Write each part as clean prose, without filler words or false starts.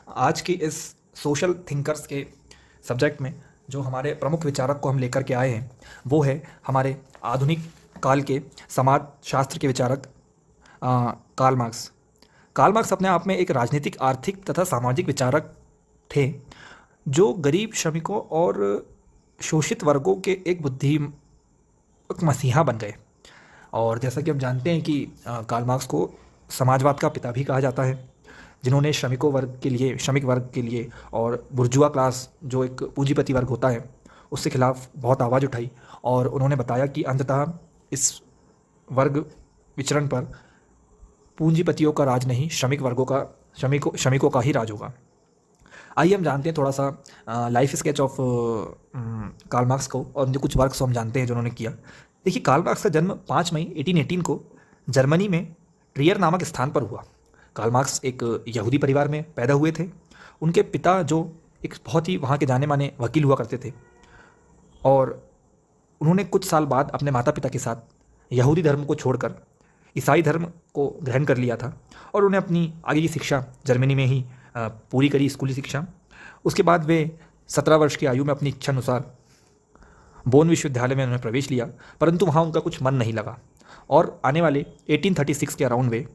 आज की इस सोशल थिंकर्स के सब्जेक्ट में जो हमारे प्रमुख विचारक को हम लेकर के आए हैं वो है हमारे आधुनिक काल के समाज शास्त्र के विचारक कार्ल मार्क्स। कार्ल मार्क्स अपने आप में एक राजनीतिक, आर्थिक तथा सामाजिक विचारक थे जो गरीब, श्रमिकों और शोषित वर्गों के एक मसीहा बन गए। और जैसा कि हम जानते हैं कि कार्ल मार्क्स को समाजवाद का पिता भी कहा जाता है, जिन्होंने श्रमिक वर्ग के लिए और बुर्जुआ क्लास जो एक पूंजीपति वर्ग होता है उसके खिलाफ बहुत आवाज़ उठाई। और उन्होंने बताया कि अंततः इस वर्ग विचरण पर पूंजीपतियों का राज नहीं, श्रमिकों का ही राज होगा। आइए हम जानते हैं थोड़ा सा life sketch of Karl Marx को, और जो कुछ वर्क्स हम जानते हैं जो उन्होंने किया। देखिए, कार्ल मार्क्स का जन्म 5 मई 1818 को जर्मनी में ट्रियर नामक स्थान पर हुआ। कार्ल मार्क्स एक यहूदी परिवार में पैदा हुए थे। उनके पिता जो एक बहुत ही वहाँ के जाने माने वकील हुआ करते थे, और उन्होंने कुछ साल बाद अपने माता पिता के साथ यहूदी धर्म को छोड़कर ईसाई धर्म को ग्रहण कर लिया था, और उन्हें अपनी आगे की शिक्षा जर्मनी में ही पूरी करी, स्कूली शिक्षा। उसके बाद वे 17 वर्ष की आयु में अपनी इच्छा अनुसार बोन विश्वविद्यालय में उन्होंने प्रवेश लिया, परंतु वहाँ उनका कुछ मन नहीं लगा, और आने वाले 1836 के अराउंड वे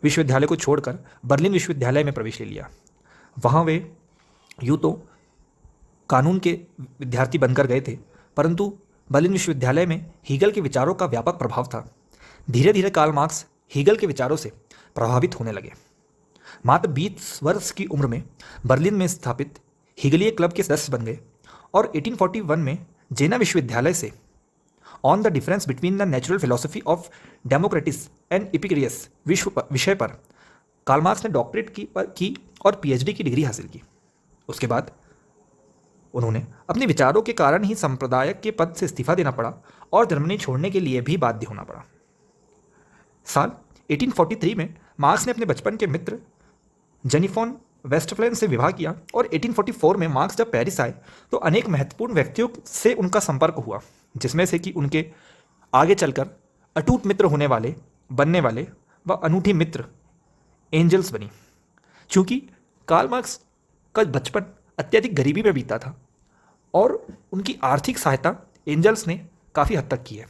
विश्वविद्यालय को छोड़कर बर्लिन विश्वविद्यालय में प्रवेश ले लिया। वहाँ वे यूँ तो कानून के विद्यार्थी बनकर गए थे, परंतु बर्लिन विश्वविद्यालय में हीगल के विचारों का व्यापक प्रभाव था। धीरे धीरे कार्ल मार्क्स हीगल के विचारों से प्रभावित होने लगे। मात्र 20 वर्ष की उम्र में बर्लिन में स्थापित हीगलीय क्लब के सदस्य बन गए, और 1841 में जेना विश्वविद्यालय से on the difference between the natural philosophy of Democritus and Epicurus विषय पर कार्ल मार्क्स ने डॉक्टरेट की और पीएचडी की डिग्री हासिल की। उसके बाद उन्होंने अपने विचारों के कारण ही संप्रदायक के पद से इस्तीफा देना पड़ा और जर्मनी छोड़ने के लिए भी बाध्य होना पड़ा। साल 1843 में मार्क्स ने अपने बचपन के मित्र जेनिफॉन वेस्टफलन से विवाह किया, और 1844 में मार्क्स जब पेरिस आए तो अनेक महत्वपूर्ण व्यक्तियों से उनका संपर्क हुआ, जिसमें से कि उनके आगे चलकर अटूट मित्र बनने वाले व अनूठी मित्र एंजल्स बनी। चूँकि कार्ल मार्क्स का बचपन अत्यधिक गरीबी में बीता था, और उनकी आर्थिक सहायता एंजल्स ने काफ़ी हद तक की है।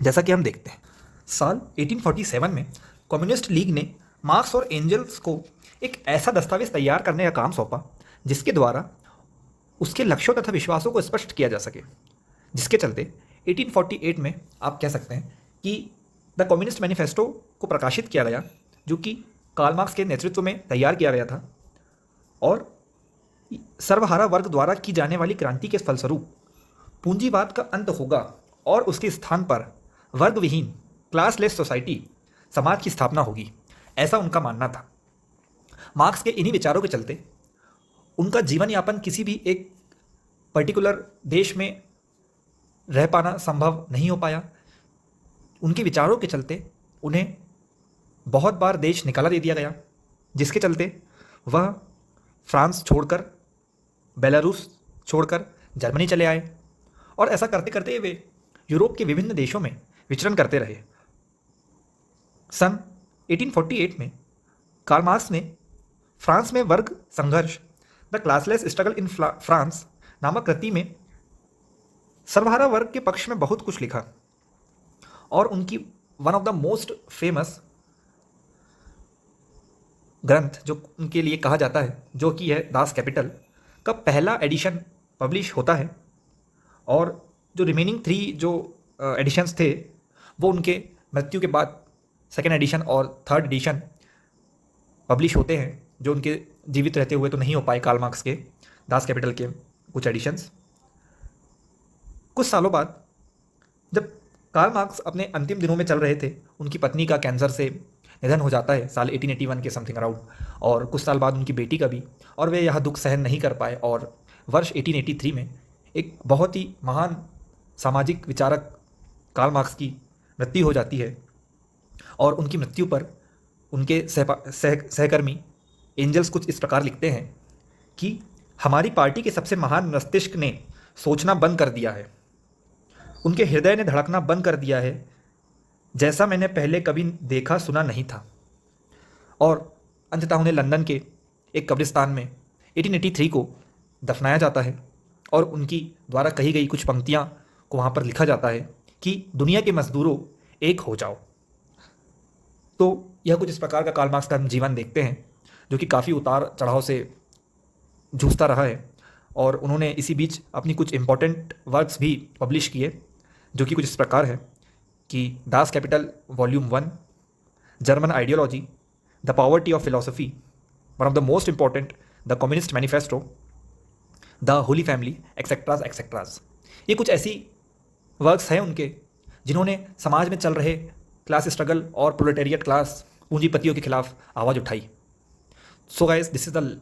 जैसा कि हम देखते हैं, साल 1847 में कम्युनिस्ट लीग ने मार्क्स और एंजल्स को एक ऐसा दस्तावेज तैयार करने का काम सौंपा जिसके द्वारा उसके लक्ष्यों तथा विश्वासों को स्पष्ट किया जा सके, जिसके चलते 1848 में आप कह सकते हैं कि द कम्युनिस्ट मैनिफेस्टो को प्रकाशित किया गया, जो कि कार्ल मार्क्स के नेतृत्व में तैयार किया गया था। और सर्वहारा वर्ग द्वारा की जाने वाली क्रांति के फलस्वरूप पूंजीवाद का अंत होगा, और उसके स्थान पर वर्ग विहीन क्लासलेस सोसाइटी समाज की स्थापना होगी, ऐसा उनका मानना था। मार्क्स के इन्हीं विचारों के चलते उनका जीवन यापन किसी भी एक पर्टिकुलर देश में रह पाना संभव नहीं हो पाया। उनके विचारों के चलते उन्हें बहुत बार देश निकाला दे दिया गया, जिसके चलते वह फ्रांस छोड़कर, बेलारूस छोड़कर जर्मनी चले आए, और ऐसा करते करते वे यूरोप के विभिन्न देशों में विचरण करते रहे। सन 1848 में कार्ल मार्क्स ने फ्रांस में वर्ग संघर्ष, the classless struggle in France नामक कृति में सर्वहारा वर्ग के पक्ष में बहुत कुछ लिखा, और उनकी one of the most famous ग्रंथ जो उनके लिए कहा जाता है, जो कि है दास कैपिटल, का पहला एडिशन पब्लिश होता है, और जो रिमेनिंग 3 जो एडिशंस थे वो उनके मृत्यु के बाद सेकेंड एडिशन और थर्ड एडिशन पब्लिश होते हैं, जो उनके जीवित रहते हुए तो नहीं हो पाए। कार्ल मार्क्स के दास कैपिटल के कुछ एडिशंस। कुछ सालों बाद जब कार्ल मार्क्स अपने अंतिम दिनों में चल रहे थे, उनकी पत्नी का कैंसर से निधन हो जाता है साल 1881 के समथिंग अराउंड, और कुछ साल बाद उनकी बेटी का भी, और वे यह दुख सहन नहीं कर पाए, और वर्ष 1883 में एक बहुत ही महान सामाजिक विचारक कार्ल मार्क्स की मृत्यु हो जाती है। और उनकी मृत्यु पर उनके सहकर्मी एंजल्स कुछ इस प्रकार लिखते हैं कि हमारी पार्टी के सबसे महान मस्तिष्क ने सोचना बंद कर दिया है, उनके हृदय ने धड़कना बंद कर दिया है, जैसा मैंने पहले कभी देखा सुना नहीं था। और अंततः उन्हें लंदन के एक कब्रिस्तान में 1883 को दफनाया जाता है और उनकी द्वारा कही गई कुछ पंक्तियाँ को वहाँ पर लिखा जाता है कि दुनिया के मजदूरों एक हो जाओ। तो यह कुछ इस प्रकार का कार्ल मार्क्स का हम जीवन देखते हैं, जो कि काफ़ी उतार चढ़ाव से जूझता रहा है। और उन्होंने इसी बीच अपनी कुछ इम्पोर्टेंट वर्क्स भी पब्लिश किए, जो कि कुछ इस प्रकार है कि Das Kapital volume 1, German ideology, the poverty of philosophy, one of the most important the communist manifesto, the holy family, etceteras etceteras. ये कुछ ऐसी वर्क्स हैं उनके जिन्होंने समाज में चल रहे क्लास स्ट्रगल और प्रोलेटेरिएट क्लास पूंजीपतियों के खिलाफ आवाज़ उठाई। So guys, this is the